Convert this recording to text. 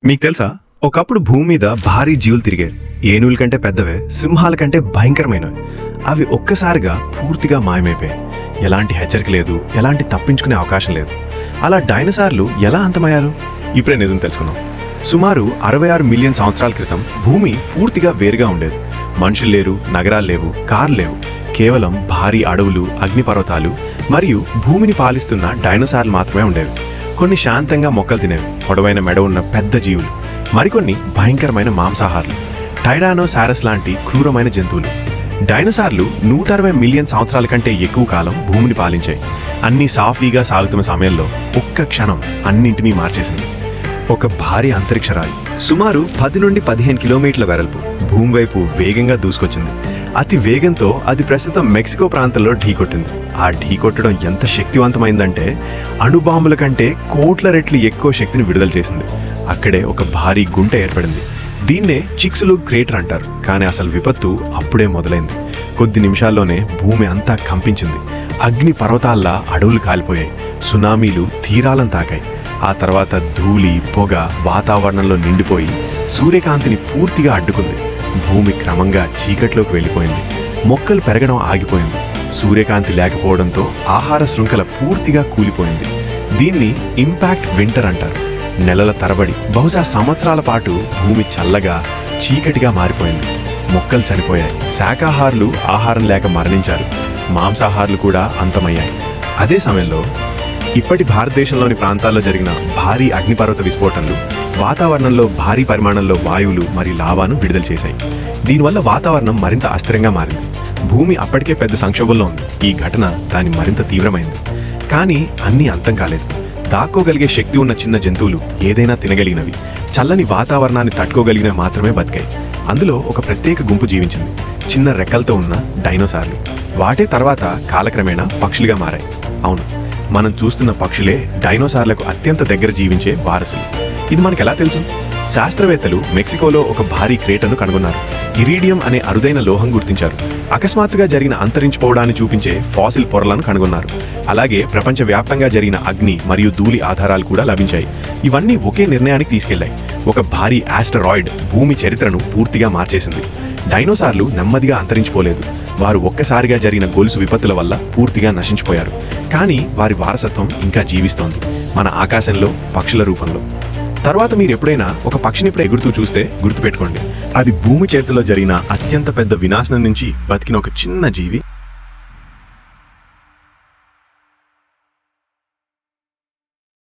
మీకు తెలుసా, ఒకప్పుడు భూమి మీద భారీ జీవులు తిరిగాయి. ఏనుగుల కంటే పెద్దవే, సింహాల కంటే భయంకరమైనవి. అవి ఒక్కసారిగా పూర్తిగా మాయమైపోయాయి. ఎలాంటి హెచ్చరిక లేదు, ఎలాంటి తప్పించుకునే అవకాశం లేదు. అలా డైనోసార్లు ఎలా అంతమయ్యారు? ఇప్పుడే నిజం తెలుసుకుందాం. సుమారు 66 మిలియన్ సంవత్సరాల క్రితం భూమి పూర్తిగా వేరుగా ఉండేది. మనుషులు లేరు, నగరాలు లేవు, కార్లు లేవు. కేవలం భారీ అడవులు, అగ్నిపర్వతాలు మరియు భూమిని పాలిస్తున్న డైనోసార్లు మాత్రమే ఉండేవి. కొన్ని శాంతంగా మొక్కలు తినేవి, పొడవైన మెడ ఉన్న పెద్ద జీవులు. మరికొన్ని భయంకరమైన మాంసాహారులు, టైరానోసారస్ లాంటి క్రూరమైన జంతువులు. డైనోసార్లు 160 మిలియన్ సంవత్సరాల కంటే ఎక్కువ కాలం భూమిని పాలించాయి. అన్నీ సాఫీగా సాగుతున్న సమయంలో ఒక్క క్షణం అన్నింటినీ మార్చేసింది. ఒక భారీ అంతరిక్ష రాయి సుమారు 10 నుండి 15 కిలోమీటర్ల వెడల్పు భూమి వైపు వేగంగా దూసుకొచ్చింది. అతి వేగంతో అది ప్రస్తుతం మెక్సికో ప్రాంతంలో ఢీకొట్టింది. ఆ ఢీకొట్టడం ఎంత శక్తివంతమైందంటే అణుబాంబుల కంటే కోట్ల రెట్లు ఎక్కువ శక్తిని విడుదల చేసింది. అక్కడే ఒక భారీ గుంట ఏర్పడింది. దీన్నే చిక్సులు క్రేటర్ అంటారు. కానీ అసలు విపత్తు అప్పుడే మొదలైంది. కొద్ది నిమిషాల్లోనే భూమి అంతా కంపించింది. అగ్ని పర్వతాల్లా అడవులు కాలిపోయాయి. సునామీలు తీరాలను తాకాయి. ఆ తర్వాత ధూళి, పొగ వాతావరణంలో నిండిపోయి సూర్యకాంతిని పూర్తిగా అడ్డుకుంది. భూమి క్రమంగా చీకట్లోకి వెళ్ళిపోయింది. మొక్కలు పెరగడం ఆగిపోయింది. సూర్యకాంతి లేకపోవడంతో ఆహార శృంఖల పూర్తిగా కూలిపోయింది. దీన్ని ఇంపాక్ట్ వింటర్ అంటారు. నెలల తరబడి, బహుశా సంవత్సరాల పాటు భూమి చల్లగా, చీకటిగా మారిపోయింది. మొక్కలు చనిపోయాయి. శాకాహారులు ఆహారం లేక మరణించారు. మాంసాహారులు కూడా అంతమయ్యాయి. అదే సమయంలో ఇప్పటి భారతదేశంలోని ప్రాంతాల్లో జరిగిన భారీ అగ్నిపర్వత విస్ఫోటనలు వాతావరణంలో భారీ పరిమాణంలో వాయువులు మరియు లావాను విడుదల చేశాయి. దీనివల్ల వాతావరణం మరింత అస్థిరంగా మారింది. భూమి అప్పటికే పెద్ద సంక్షోభంలో ఉంది. ఈ ఘటన దాన్ని మరింత తీవ్రమైంది. కానీ అన్నీ అంతం కాలేదు. దాక్కోగలిగే శక్తి ఉన్న చిన్న జంతువులు, ఏదైనా తినగలిగినవి, చల్లని వాతావరణాన్ని తట్టుకోగలిగినవి మాత్రమే బతికాయి. అందులో ఒక ప్రత్యేక గుంపు జీవించింది. చిన్న రెక్కలతో ఉన్న డైనోసార్లు. వాటే తర్వాత కాలక్రమేణా పక్షులుగా మారాయి. అవును, మనం చూస్తున్న పక్షులే డైనోసార్లకు అత్యంత దగ్గర జీవించే వారసులు. ఇది మనకెలా తెలుసు? శాస్త్రవేత్తలు మెక్సికోలో ఒక భారీ క్రేటర్ను కనుగొన్నారు. ఇరీడియం అనే అరుదైన లోహం గుర్తించారు. అకస్మాత్తుగా జరిగిన అంతరించిపోవడాన్ని చూపించే ఫాసిల్ పొరలను కనుగొన్నారు. అలాగే ప్రపంచవ్యాప్తంగా జరిగిన అగ్ని మరియు ధూళి ఆధారాలు కూడా లభించాయి. ఇవన్నీ ఒకే నిర్ణయానికి తీసుకెళ్లాయి. ఒక భారీ ఆస్టరాయిడ్ భూమి చరిత్రను పూర్తిగా మార్చేసింది. డైనోసార్లు నెమ్మదిగా అంతరించిపోలేదు. వారు ఒక్కసారిగా జరిగిన గొలుసు విపత్తుల వల్ల పూర్తిగా నశించిపోయారు. కానీ వారి వారసత్వం ఇంకా జీవిస్తోంది, మన ఆకాశంలో, పక్షుల రూపంలో. తర్వాత మీరు ఎప్పుడైనా ఒక పక్షిని ఎగురుతూ చూస్తే గుర్తుపెట్టుకోండి, అది భూమి చేతిలో జరిగిన అత్యంత పెద్ద వినాశనం నుంచి బతికిన ఒక చిన్న జీవి.